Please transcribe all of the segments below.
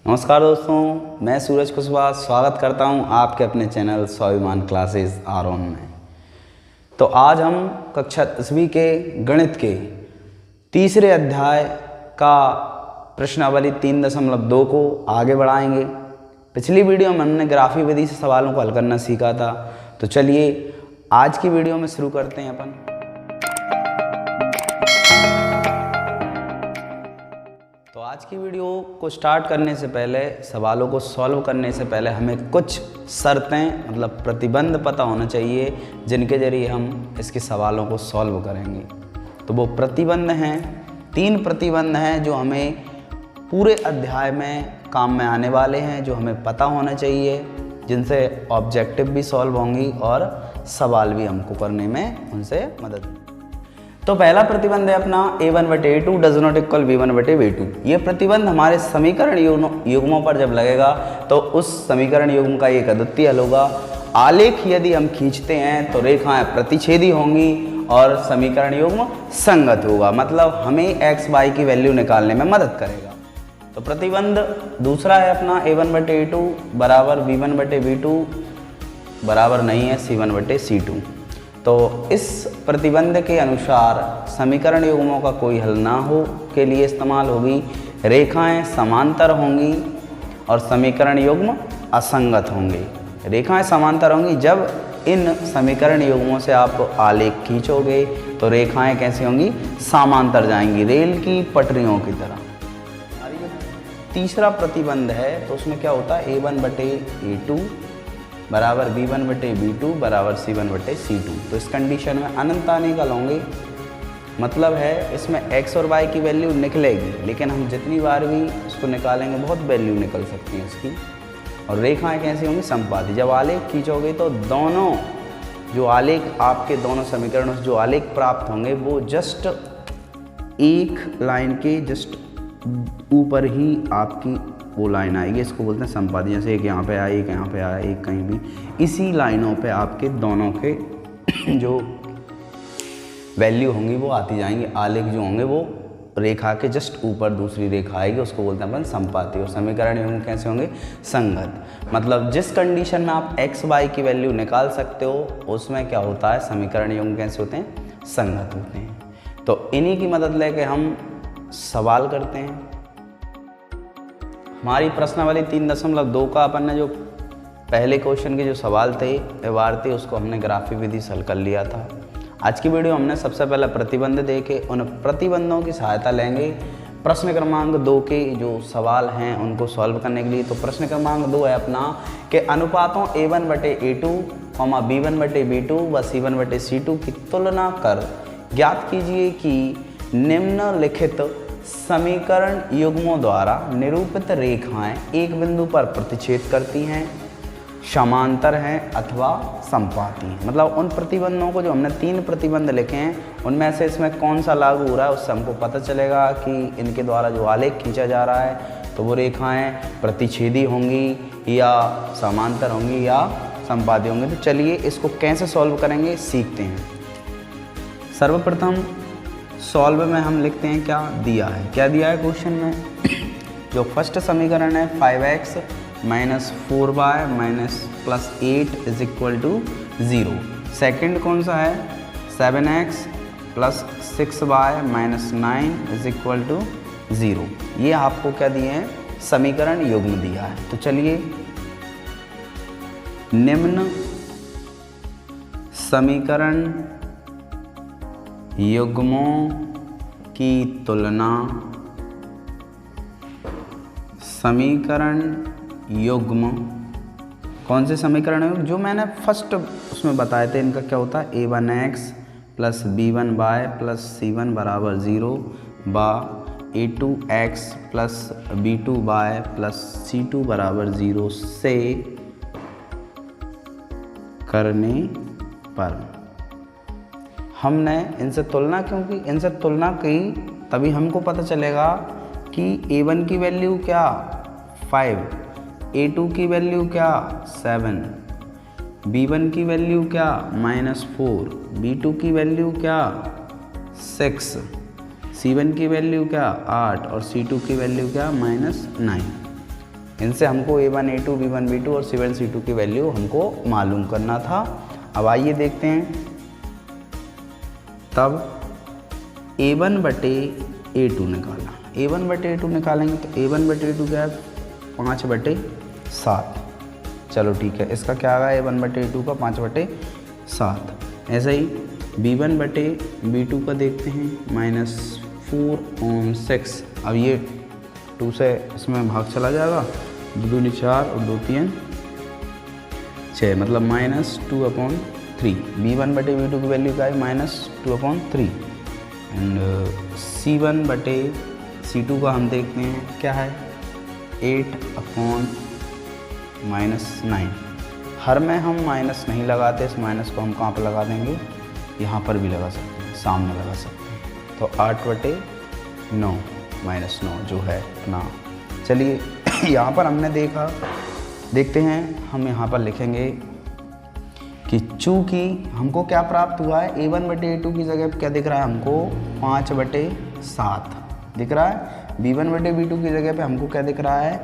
नमस्कार दोस्तों, मैं सूरज कुशवाहा स्वागत करता हूं आपके अपने चैनल स्वाभिमान क्लासेस आर.ऑन में। तो आज हम कक्षा 10वीं के गणित के तीसरे अध्याय का प्रश्नावली 3.2 को आगे बढ़ाएंगे। पिछली वीडियो में हमने ग्राफी विधि से सवालों को हल करना सीखा था। तो चलिए आज की वीडियो में शुरू करते हैं अपन। तो आज की वीडियो को स्टार्ट करने से पहले, सवालों को सॉल्व करने से पहले हमें कुछ शर्तें मतलब प्रतिबंध पता होना चाहिए जिनके जरिए हम इसके सवालों को सॉल्व करेंगे। तो वो प्रतिबंध हैं, 3 प्रतिबंध हैं जो हमें पूरे अध्याय में काम में आने वाले हैं, जो हमें पता होना चाहिए, जिनसे ऑब्जेक्टिव भी सॉल्व होंगी और सवाल भी हमको करने में उनसे मदद। तो पहला प्रतिबंध है अपना a1/a2 does not equal b1/b2। ये प्रतिबंध हमारे समीकरण युग्मों पर जब लगेगा तो उस समीकरण युग्म का एक अद्वितीय हल होगा। आलेख यदि हम खींचते हैं तो रेखाएं प्रतिच्छेदी होंगी और समीकरण युग्म संगत होगा, मतलब हमें x y की वैल्यू निकालने में मदद करेगा। तो प्रतिबंध दूसरा है अपना a1/a2 बराबर b1/b2 बराबर नहीं है c1/c2। तो इस प्रतिबंध के अनुसार समीकरण युग्मों का कोई हल ना हो के लिए इस्तेमाल होगी, रेखाएं समांतर होंगी और समीकरण युग्म असंगत होंगे। रेखाएं समांतर होंगी जब इन समीकरण युग्मों से आप आलेख खींचोगे तो रेखाएं कैसी होंगी, समांतर जाएंगी, रेल की पटरियों की तरह। तीसरा प्रतिबंध है तो उसमें क्या होता है, a1/a2 बराबर b1/b2 बराबर c1/c2। तो इस कंडीशन में अनंत आने का लोगे, मतलब है इसमें x और y की वैल्यू निकलेगी, लेकिन हम जितनी बार भी उसको निकालेंगे बहुत वैल्यू निकल सकती है उसकी। और रेखाएं कैसी होंगी, समपाती। जब आलेख खींचोगे तो दोनों जो आलेख आपके दोनों समीकरणों से जो आलेख प्राप्त होंगे वो जस्ट एक लाइन के जस्ट ऊपर ही आपकी वो लाइन आएगी, इसको बोलते हैं समपाती। जैसे एक यहाँ पे आया, एक यहाँ पे आया, एक कहीं भी, इसी लाइनों पे आपके दोनों के जो वैल्यू होंगी वो आती जाएंगी। आलेख जो होंगे वो रेखा के जस्ट ऊपर दूसरी रेखा आएगी, उसको बोलते हैं अपन समपाती। और समीकरण होंगे कैसे होंगे, संगत। मतलब जिस कंडीशन में आप x y की वैल्यू निकाल सकते हो उसमें क्या होता है, समीकरण युग्म कैसे होते हैं, संगत होते हैं। तो इन्हीं की मदद लेके हम सवाल करते हैं। हमारी प्रश्नावली 3.2 का अपन ने जो पहले क्वेश्चन के जो सवाल थे, व्यवहार थे, उसको हमने ग्राफी विधि से हल कर लिया था। आज की वीडियो हमने सबसे पहले प्रतिबंध देखे, उन प्रतिबंधों की सहायता लेंगे प्रश्न क्रमांक 2 के जो सवाल हैं उनको सॉल्व करने के लिए। तो प्रश्न क्रमांक 2 है अपना कि अनुपातों a1/a2, b1/b2 व c1/c2 की तुलना कर ज्ञात कीजिए कि निम्नलिखित समीकरण युग्मों द्वारा निरूपित रेखाएं एक बिंदु पर प्रतिच्छेद करती हैं, समांतर हैं अथवा समपाती हैं। मतलब उन प्रतिबंधों को, जो हमने 3 प्रतिबंध लिखे हैं, उनमें से इसमें कौन सा लागू हो रहा है उससे हमको पता चलेगा कि इनके द्वारा जो आलेख खींचा जा रहा है तो वो रेखाएं प्रतिच्छेदी होंगी या समांतर होंगी या समपाती होंगी। तो चलिए इसको कैसे सॉल्व करेंगे सीखते हैं। सर्वप्रथम सॉल्व में हम लिखते हैं क्या दिया है, क्या दिया है क्वेश्चन में। जो फर्स्ट समीकरण है 5x minus 4y minus plus 8 is equal to 0। Second कौन सा है, 7x plus 6y minus 9 is equal to 0। ये आपको क्या दिए हैं, समीकरण युग्म दिया है। तो चलिए निम्न समीकरण युग्मों की तुलना, समीकरण युग्म कौन से समीकरण है जो मैंने फर्स्ट उसमें बताए थे, इनका क्या होता है, a1x plus b1y plus c1 बराबर 0 बा a2x plus b2y plus c2 बराबर 0 से करने पर हमने इनसे तुलना, क्योंकि इनसे तुलना की तभी हमको पता चलेगा कि a1 की वैल्यू क्या 5, a2 की वैल्यू क्या 7, b1 की वैल्यू क्या -4, b2 की वैल्यू क्या 6, C1 की वैल्यू क्या 8 और C2 की वैल्यू क्या -9। इनसे हमको A1 A2 B1 B2 और C1 C2 की वैल्यू हमको मालूम करना था। अब आइए देखते हैं। तब A1 बटे A2 निकाला, A1 बटे A2 निकालेंगे तो A1 बटे A2 क्या है 5 बटे 7। चलो ठीक है, इसका क्या आएगा A1 बटे A2 का 5 बटे 7। ऐसे ही B1 बटे B2 का देखते हैं -4/6। अब ये 2 से इसमें भाग चला जाएगा, 2 दूनी 4 और 2 3 6, मतलब -2/3। B1 बटे B2 की वैल्यू क्या है -2/3। एंड C1 बटे C2 का हम देखते हैं क्या है 8/-9। हर में हम माइनस नहीं लगाते, इस माइनस को हम कहाँ पर लगा देंगे, यहाँ पर भी लगा सकते हैं, सामने लगा सकते हैं। तो 8/9 -9 जो है अपना। चलिए यहाँ पर हमने देखा, देखते हैं हम यहाँ पर लिखेंगे कि चूँकि हमको क्या प्राप्त हुआ है A1 बटे A2 की जगह पर क्या दिख रहा है हमको 5/7 दिख रहा है। B1 बटे B2 की जगह पे हमको क्या दिख रहा है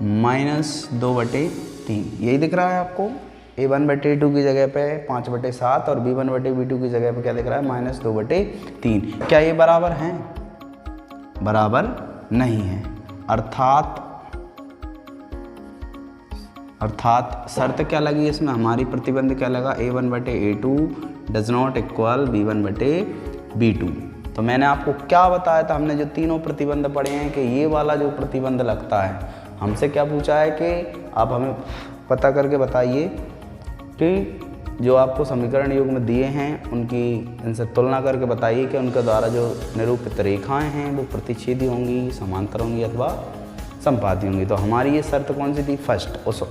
-2/3, यही दिख रहा है आपको। A1 बटे A2 की जगह पे 5/7 और B1 बटे B2 की जगह पे क्या दिख रहा है -2/3। क्या ये बराबर हैं? बराबर नहीं है। अर्थात शर्त क्या लगी इसमें, हमारी प्रतिबंध क्या लगा, A1 बटे A2 does not equal B1 बटे B2। तो मैंने आपको क्या बताया था, हमने जो तीनों प्रतिबंध पढ़े हैं कि ये वाला जो प्रतिबंध लगता है, हमसे क्या पूछा है कि आप हमें पता करके बताइए कि जो आपको समीकरण युग्म दिए हैं उनकी इनसे तुलना करके बताइए कि उनके द्वारा जो निरूपित रेखाएं हैं वो प्रतिच्छेदी होंगी, समांतर होंगी अथवा संपाती होंगी। तो हमारी ये शर्त कौन सी थी, फर्स्ट।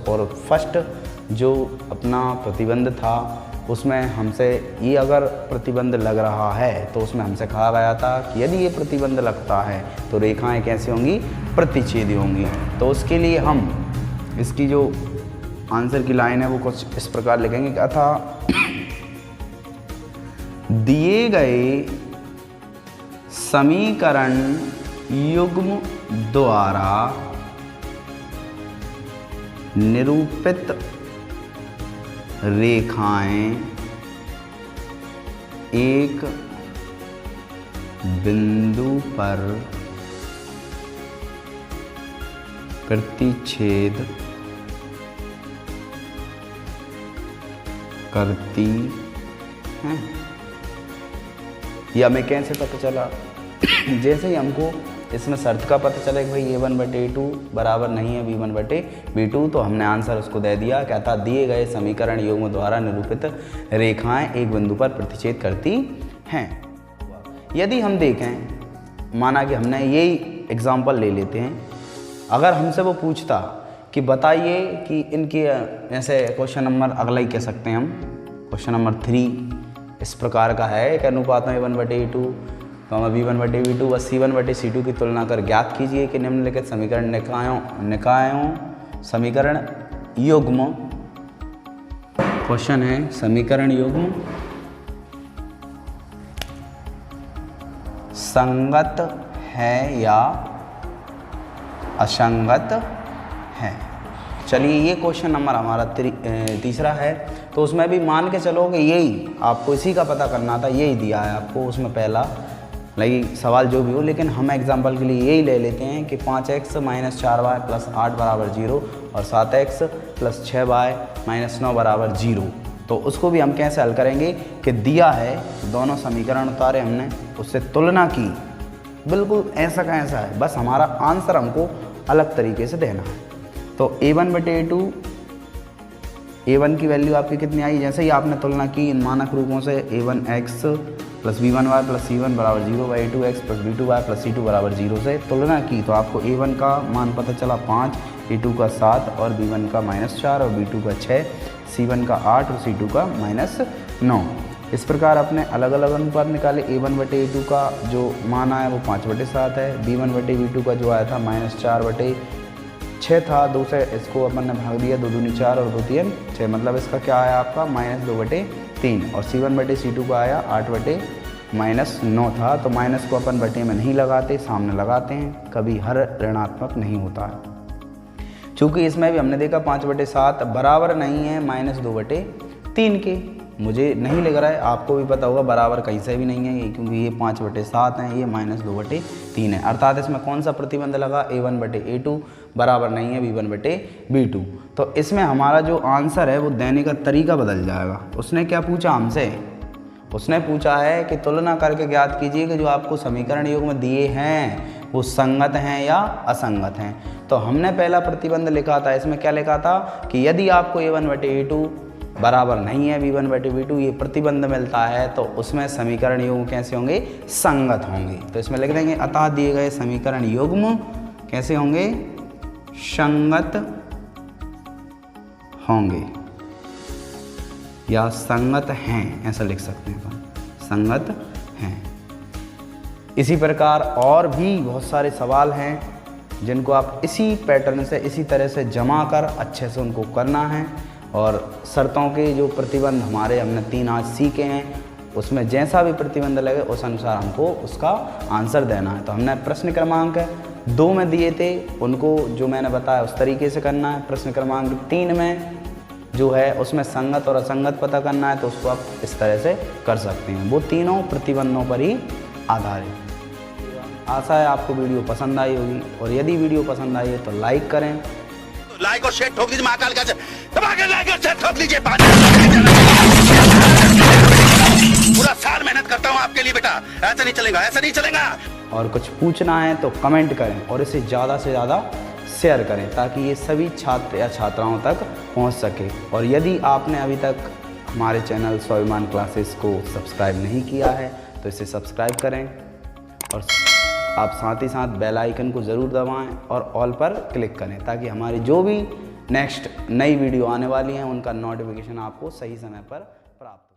और फर्स्ट जो अपना प्रतिबंध था उसमें हमसे ये अगर प्रतिबंध लग रहा है तो उसमें हमसे कहा गया था कि यदि ये प्रतिबंध लगता है तो रेखाएं कैसी होंगी, प्रतिच्छेदी होंगी। तो उसके लिए हम इसकी जो आंसर की लाइन है वो कुछ इस प्रकार लिखेंगे कि अतः दिए गए समीकरण युग्म द्वारा निरूपित रेखाएं एक बिंदु पर प्रतिच्छेद करती हैं। यह हमें कैसे पता चला, जैसे ही हमको इसमें शर्त का पता चला कि भाई A1 बटे A2 बराबर नहीं है B1 बटे B2, तो हमने आंसर उसको दे दिया। क्या था, दिए गए समीकरण युग्म द्वारा निरूपित रेखाएं एक बिंदु पर प्रतिच्छेद करती हैं। यदि हम देखें, माना कि हमने यही एग्जाम्पल ले लेते हैं, अगर हमसे वो पूछता कि बताइए कि इनकी, जैसे क्वेश्चन नंबर अगला ही कह सकते हैं हम, क्वेश्चन नंबर 3 इस प्रकार का है, एक अनुपात में A1 बटे A2 B1 बटे B2 व C1 बटे C2 की तुलना कर ज्ञात कीजिए कि निम्नलिखित समीकरण निकायों समीकरण युग्म, क्वेश्चन है समीकरण युग्म संगत है या असंगत है। चलिए ये क्वेश्चन नंबर हमारा तीसरा है। तो उसमें भी मान के चलो कि यही आपको इसी का पता करना था, यही दिया है आपको उसमें पहला लगी सवाल जो भी हो, लेकिन हम एग्जांपल के लिए यही ले लेते हैं कि 5x - 4y + 8 बराबर 0 और 7x + 6y - 9 बराबर 0। तो उसको भी हम कैसे हल करेंगे कि दिया है, दोनों समीकरण उतारे हमने, उससे तुलना की, बिल्कुल ऐसा का ऐसा है, बस हमारा आंसर हमको अलग तरीके से देना है। तो A1 बटे A2, A1 की वैल्यू आपकी कितनी आई, जैसे ही आपने तुलना की इन मानक रूपों से, A1x + B1y + C1 बराबर 0 व A2x + B2y + C2 बराबर 0 से तुलना की, तो आपको A1 का मान पता चला 5, A2 का 7 और B1 का -4 और B2 का 6, C1 का 8 और C2 का -9। इस प्रकार अपने अलग अलग अनुपात निकाले। A1 बटे A2 का जो मान आया वो 5/7 है, B1 बटे B2 का जो आया था -4/6 था, 2 से इसको अपन ने भाग दिया, 2 दूनी 4 और 2 3 6, मतलब इसका क्या आया आपका -2/3। और C1 बटे C2 का आया 8/-9 था। तो माइनस को अपन बटे में नहीं लगाते, सामने लगाते हैं, कभी हर ऋणात्मक नहीं होता है। चूँकि इसमें भी हमने देखा 5/7 बराबर नहीं है -2/3 के। मुझे नहीं लग रहा है, आपको भी पता होगा बराबर कहीं से भी नहीं है, क्योंकि ये 5/7 है, ये -2/3 है। अर्थात इसमें कौन सा प्रतिबंध लगा, A1/A2 बराबर नहीं है B1/B2। तो इसमें हमारा जो आंसर है वो देने का तरीका बदल जाएगा। उसने क्या पूछा हमसे, उसने पूछा है कि तुलना करके ज्ञात कीजिए कि जो आपको समीकरण युग्म दिए हैं वो संगत हैं या असंगत हैं। तो हमने पहला प्रतिबंध लिखा था, इसमें क्या लिखा था कि यदि आपको A1/A2 बराबर नहीं है B1/B2 ये प्रतिबंध मिलता है तो उसमें समीकरण युग्म कैसे होंगे, संगत होंगे। तो इसमें लिख देंगे अतः दिए गए समीकरण युग्म कैसे होंगे, संगत होंगे या संगत हैं, ऐसा लिख सकते हैं अपन, संगत हैं। इसी प्रकार और भी बहुत सारे सवाल हैं जिनको आप इसी पैटर्न से, इसी तरह से जमा कर अच्छे से उनको करना है। और शर्तों के जो प्रतिबंध हमारे हमने 3 आज सीखे हैं, उसमें जैसा भी प्रतिबंध लगे उस अनुसार हमको उसका आंसर देना है। तो हमने प्रश्न क्रमांक 2 में दिए थे, उनको जो मैंने बताया उस तरीके से करना है। प्रश्न क्रमांक 3 में जो है उसमें संगत और असंगत पता करना है, तो उसको आप इस तरह से कर सकते हैं। वो तीनों प्रतिबंधों पर ही आधारित। आशा है आपको वीडियो पसंद आई होगी, और यदि वीडियो पसंद आई है तो लाइक करें, लाइक और शेयर ठोक दीजिए, महाकाल का दबा के लाइक और शेयर ठोक दीजिए। पूरा साल मेहनत करता हूँ आपके लिए बेटा, ऐसा नहीं चलेगा, ऐसा नहीं चलेगा। और कुछ पूछना है तो कमेंट करें और इसे ज़्यादा से ज़्यादा शेयर करें ताकि ये सभी छात्र या छात्राओं तक पहुंच सके। और यदि आपने अभी तक हमारे चैनल स्वाभिमान क्लासेस को सब्सक्राइब नहीं किया है तो इसे सब्सक्राइब करें, और आप साथ ही साथ बेल आइकन को ज़रूर दबाएं और ऑल पर क्लिक करें ताकि हमारी जो भी नेक्स्ट नई वीडियो आने वाली हैं उनका नोटिफिकेशन आपको सही समय पर प्राप्त हो।